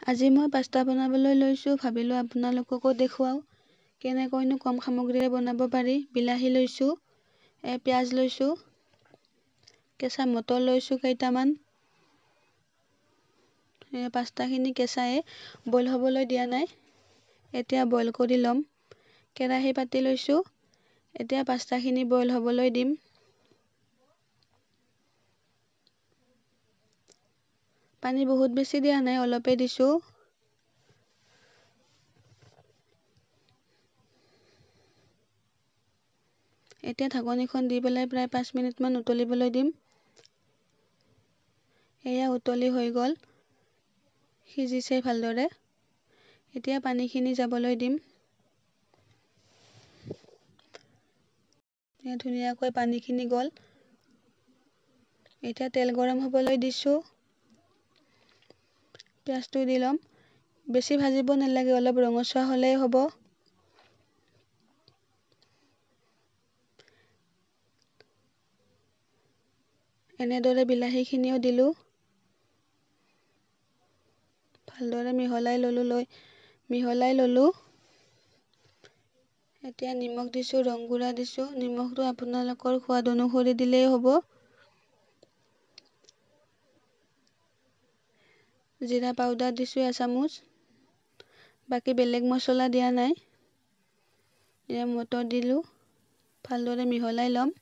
আজি মই পাস্তা বনাবলৈ লৈছোঁ, ভাবিলোঁ আপোনালোককো দেখুৱাও কেনেকৈনো কম সামগ্ৰীৰে বনাব পাৰি। বিলাহী লৈছোঁ, পিঁয়াজ লৈছোঁ, কেঁচা মটৰ লৈছোঁ কেইটামান। পাস্তাখিনি কেঁচাই বইল হ'বলৈ দিয়া নাই, এতিয়া বইল কৰি ল'ম। কেৰাহী পাতি লৈছোঁ, এতিয়া পাস্তাখিনি বইল হ'বলৈ দিম। পানী বহুত বেছি দিয়া নাই, অলপে দিছোঁ। এতিয়া ঢাকনিখন দি পেলাই প্ৰায় 5 মিনিটমান উতলিবলৈ দিম। এয়া উতলি হৈ গ'ল, সিজিছে ভালদৰে। এতিয়া পানীখিনি যাবলৈ দিম। ধুনীয়াকৈ পানীখিনি গ'ল। এতিয়া তেল গৰম হ'বলৈ দিছোঁ। পিঁয়াজটো দি ল'ম। বেছি ভাজিব নালাগে, অলপ ৰঙচুৱা হ'লেই হ'ব। এনেদৰে বিলাহীখিনিও দিলোঁ। ভালদৰে মিহলাই ল'লোঁ। এতিয়া নিমখ দিছোঁ, ৰং গুড়া দিছোঁ। নিমখটো আপোনালোকৰ সোৱাদ অনুসৰি দিলেই হ'ব। জিৰা পাউডাৰ দিছোঁ এচামুচ, বাকী বেলেগ মছলা দিয়া নাই। এয়া মটৰ দিলোঁ, ভালদৰে মিহলাই ল'ম।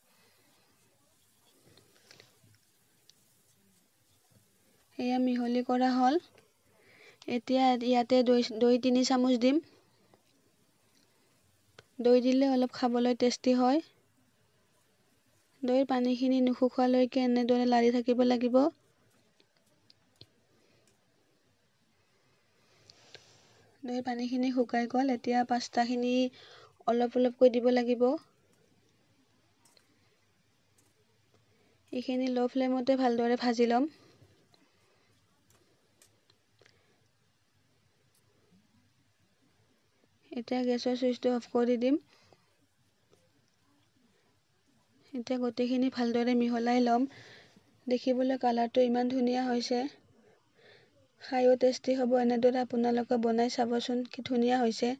এয়া মিহলি কৰা হ'ল। এতিয়া ইয়াতে দৈ 3 চামুচ দিম। দৈ দিলে অলপ খাবলৈ টেষ্টি হয়। দৈৰ পানীখিনি নুশুকোৱালৈকে এনেদৰে লাৰি থাকিব লাগিব। দৈৰ পানীখিনি শুকাই গ'ল, এতিয়া পাস্তাখিনি অলপকৈ দিব লাগিব। এইখিনি ল' ফ্লেমতে ভালদৰে ভাজি ল'ম। এতিয়া গেছৰ চুইচটো অফ কৰি দিম। এতিয়া গোটেইখিনি ভালদৰে মিহলাই ল'ম। দেখিবলৈ কালাৰটো ইমান ধুনীয়া হৈছে, খায়ো টেষ্টি হ'ব। এনেদৰে আপোনালোকে বনাই চাবচোন, কি ধুনীয়া হৈছে।